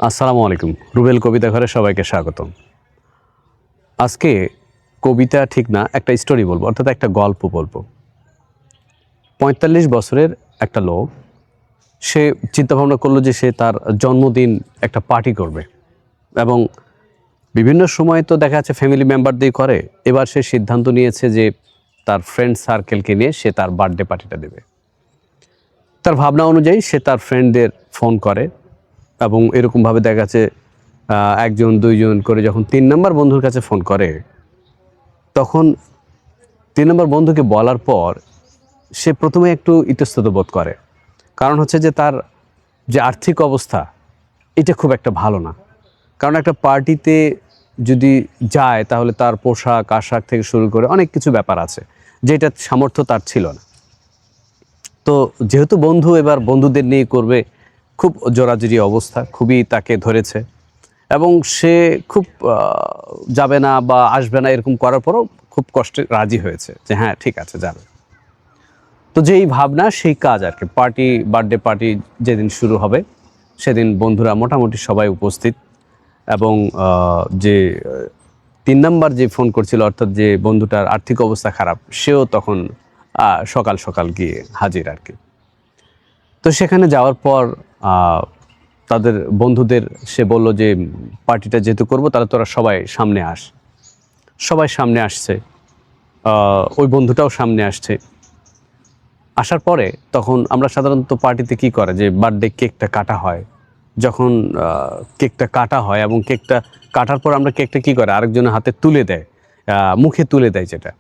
আসসালামু আলাইকুম। রুবেল কবিতা ঘরে সবাইকে স্বাগতম। আজকে কবিতা ঠিক না, একটা স্টোরি বলবো, অর্থাৎ একটা গল্প বলবো। ৪৫ বছরের একটা লোক, সে চিন্তাভাবনা করলো যে সে তার জন্মদিন একটা পার্টি করবে এবং বিভিন্ন সময় তো দেখা যাচ্ছে ফ্যামিলি মেম্বার দিয়ে করে। এবার সে সিদ্ধান্ত নিয়েছে যে তার ফ্রেন্ড সার্কেলকে নিয়ে সে তার বার্থডে পার্টিটা দেবে। তার ভাবনা অনুযায়ী সে তার ফ্রেন্ডদের ফোন করে এবং এরকমভাবে দেখা যাচ্ছে ১ জন ২ জন করে যখন ৩ নাম্বার বন্ধুর কাছে ফোন করে, তখন ৩ নাম্বার বন্ধুকে বলার পর সে ১ম এ একটু ইতস্তত বোধ করে। কারণ হচ্ছে যে তার যে আর্থিক অবস্থা, এটা খুব একটা ভালো না। কারণ একটা পার্টিতে যদি যায় তাহলে তার পোশাক-আশাক থেকে শুরু করে অনেক কিছু ব্যাপার আছে, যেটার সামর্থ্য তার ছিল না। তো যেহেতু বন্ধু এবার বন্ধুদের নিয়ে করবে, খুব জোরাজুরি অবস্থা, খুবই তাকে ধরেছে এবং সে খুব যাবে না বা আসবে না এরকম করার পরও খুব কষ্টে রাজি হয়েছে যে হ্যাঁ ঠিক আছে যাবে। তো যেই ভাবনা সেই কাজ আর কি। বার্থডে পার্টি যেদিন শুরু হবে সেদিন বন্ধুরা মোটামুটি সবাই উপস্থিত এবং যে ৩ নাম্বার যে ফোন করছিল, অর্থাৎ যে বন্ধুটার আর্থিক অবস্থা খারাপ, সেও তখন সকাল সকাল গিয়ে হাজির আর কি। তো সেখানে যাওয়ার পর তাদের বন্ধুদের সে বলল যে পার্টিটা যেহেতু করবো তাহলে তোরা সবাই সামনে আস। সবাই সামনে আসছে, ওই বন্ধুটাও সামনে আসছে। আসার পরে তখন আমরা সাধারণত পার্টিতে কি করে যে বার্থডে কেকটা কাটা হয়। যখন কেকটা কাটা হয় এবং কেকটা কাটার পর আমরা কেকটা কি করে আরেকজনের হাতে তুলে দেয়, মুখে তুলে দেয় যেটা।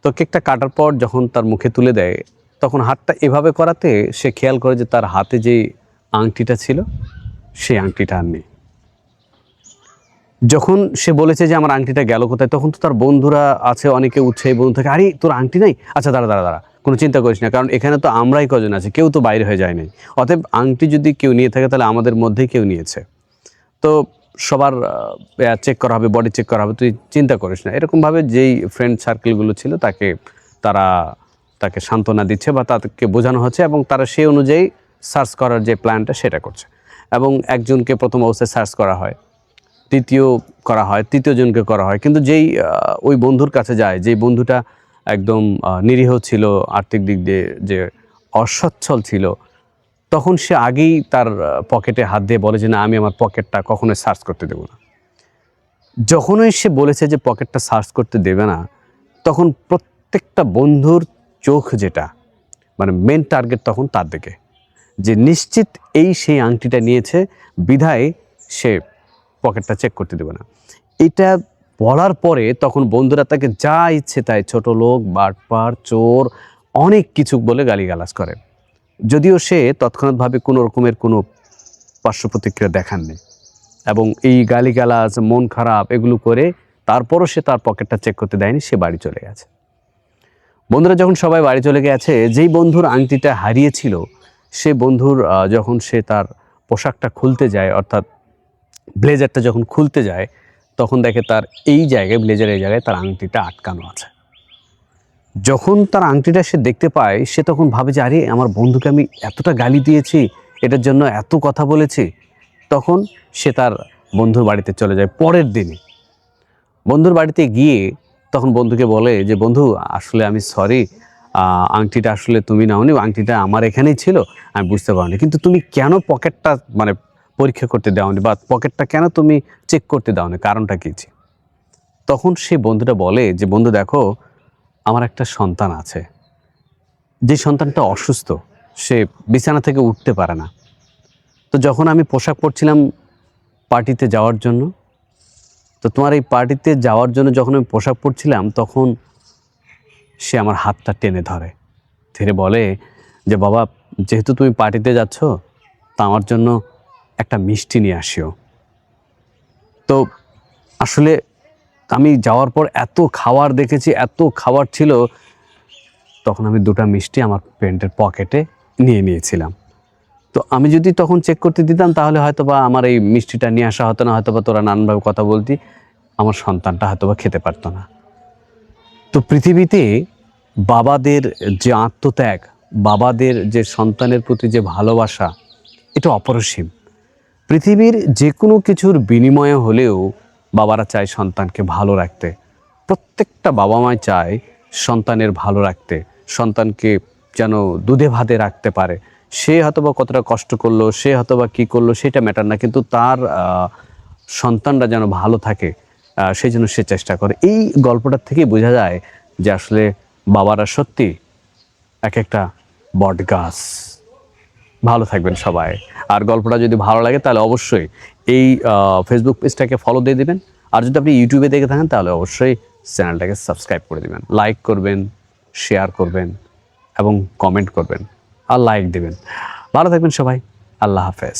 তো কেকটা কাটার পর যখন তার মুখে তুলে দেয়, তখন হাতটা এভাবে করাতে সে খেয়াল করে যে তার হাতে যেই আংটিটা ছিল সেই আংটিটা আর নেই। যখন সে বলেছে যে আমার আংটিটা গেল কোথায়, তখন তো তার বন্ধুরা আছে, অনেকে উৎসাহী বন্ধু থাকে, আরে তোর আংটি নাই, আচ্ছা দাঁড়া দাঁড়া দাঁড়া, কোনো চিন্তা করিস না, কারণ এখানে তো আমরাই কজন আছি, কেউ তো বাইরে হয়ে যায় নাই। অতএব আংটি যদি কেউ নিয়ে থাকে তাহলে আমাদের মধ্যেই কেউ নিয়েছে। তো সবার চেক করা হবে, বডি চেক করা হবে, তুই চিন্তা করিস না। এরকমভাবে যেই ফ্রেন্ড সার্কেলগুলো ছিল তারা তাকে সান্ত্বনা দিচ্ছে বা তাদেরকে বোঝানো হচ্ছে এবং তারা সেই অনুযায়ী সার্চ করার যে প্ল্যানটা সেটা করছে। এবং একজনকে প্রথম অবস্থায় সার্চ করা হয়, তৃতীয় করা হয়, তৃতীয় জনকে করা হয়। কিন্তু যেই ওই বন্ধুর কাছে যায়, যেই বন্ধুটা একদম নিরীহ ছিল, আর্থিক দিক দিয়ে যে অসচ্ছল ছিল, তখন সে আগেই তার পকেটে হাত দিয়ে বলে যে না, আমি আমার পকেটটা কখনোই সার্চ করতে দেব না। যখনই সে বলেছে যে পকেটটা সার্চ করতে দেবে না, তখন প্রত্যেকটা বন্ধুর চোখ যেটা, মানে মেন টার্গেট তখন তার দিকে, যে নিশ্চিত এই সেই আংটিটা নিয়েছে, বিধায় সে পকেটটা চেক করতে দেবে না। এটা বলার পরে তখন বন্ধুরা তাকে যা ইচ্ছে তাই ছোট লোক, বাটপার, চোর, অনেক কিছু বলে গালিগালাজ করে। যদিও সে তৎক্ষণাৎভাবে কোনো রকমের কোনো পার্শ্ব প্রতিক্রিয়া দেখাননি এবং এই গালিগালাজ, মন খারাপ এগুলো করে তারপরও সে তার পকেটটা চেক করতে দেয়নি, সে বাড়ি চলে গেছে। বন্ধুরা যখন সবাই বাড়ি চলে গেছে, যেই বন্ধুর আংটিটা হারিয়েছিল সে বন্ধুর যখন সে তার পোশাকটা খুলতে যায়, অর্থাৎ ব্লেজারটা যখন খুলতে যায়, তখন দেখে তার এই জায়গায়, ব্লেজারের এই জায়গায় তার আংটিটা আটকানো আছে। যখন তার আংটিটা সে দেখতে পায়, সে তখন ভাবে যে আরে আমার বন্ধুকে আমি এতটা গালি দিয়েছি, এটার জন্য এত কথা বলেছি। তখন সে তার বন্ধুর বাড়িতে চলে যায় পরের দিনই। বন্ধুর বাড়িতে গিয়ে তখন বন্ধুকে বলে যে বন্ধু, আসলে আমি সরি, আংটিটা আসলে তুমি নাওনি, আংটিটা আমার এখানেই ছিল, আমি বুঝতে পারিনি। কিন্তু তুমি কেন পকেটটা মানে পরীক্ষা করতে দাওনি বা পকেটটা কেন তুমি চেক করতে দাওনি, কারণটা কী ছিল? তখন সেই বন্ধুটা বলে যে বন্ধু দেখো, আমার একটা সন্তান আছে, যে সন্তানটা অসুস্থ, সে বিছানা থেকে উঠতে পারে না। তো যখন আমি পোশাক পরছিলাম পার্টিতে যাওয়ার জন্য, তো তোমার এই পার্টিতে যাওয়ার জন্য যখন আমি পোশাক পরছিলাম, তখন সে আমার হাতটা টেনে ধরে, ধীরে বলে যে বাবা, যেহেতু তুমি পার্টিতে যাচ্ছ, তা আমার জন্য একটা মিষ্টি নিয়ে আসিও। তো আসলে আমি যাওয়ার পর এত খাবার দেখেছি, এত খাবার ছিল, তখন আমি 2টা মিষ্টি আমার প্যান্টের পকেটে নিয়ে নিয়েছিলাম। তো আমি যদি তখন চেক করতে দিতাম তাহলে হয়তোবা আমার এই মিষ্টিটা নিয়ে আসা হতো না, হয়তোবা তোরা নানানভাবে কথা বলতি, আমার সন্তানটা হয়তোবা খেতে পারতো না। তো পৃথিবীতে বাবাদের যে আত্মত্যাগ, বাবাদের যে সন্তানের প্রতি যে ভালোবাসা, এটা অপরিসীম। পৃথিবীর যে কোনো কিছুর বিনিময়ে হলেও বাবারা চায় সন্তানকে ভালো রাখতে। প্রত্যেকটা বাবা মাই চায় সন্তানের ভালো রাখতে, সন্তানকে যেন দুধে ভাতে রাখতে পারে। সে হয়তোবা কতটা কষ্ট করলো, সে হয়তোবা কী করলো সেটা ম্যাটার না, কিন্তু তার সন্তানরা যেন ভালো থাকে সেই জন্য সে চেষ্টা করে। এই গল্পটার থেকেই বোঝা যায় যে আসলে বাবারা সত্যি এক একটা বট গাছ। ভালো থাকবেন সবাই। আর গল্পটা যদি ভালো লাগে তাহলে অবশ্যই এই ফেসবুক পেজটাকে ফলো দিয়ে দেবেন। আর যদি আপনি ইউটিউবে দেখে থাকেন তাহলে অবশ্যই চ্যানেলটাকে সাবস্ক্রাইব করে দেবেন, লাইক করবেন, শেয়ার করবেন এবং কমেন্ট করবেন আর লাইক দেবেন। ভালো থাকবেন সবাই। আল্লাহ হাফেজ।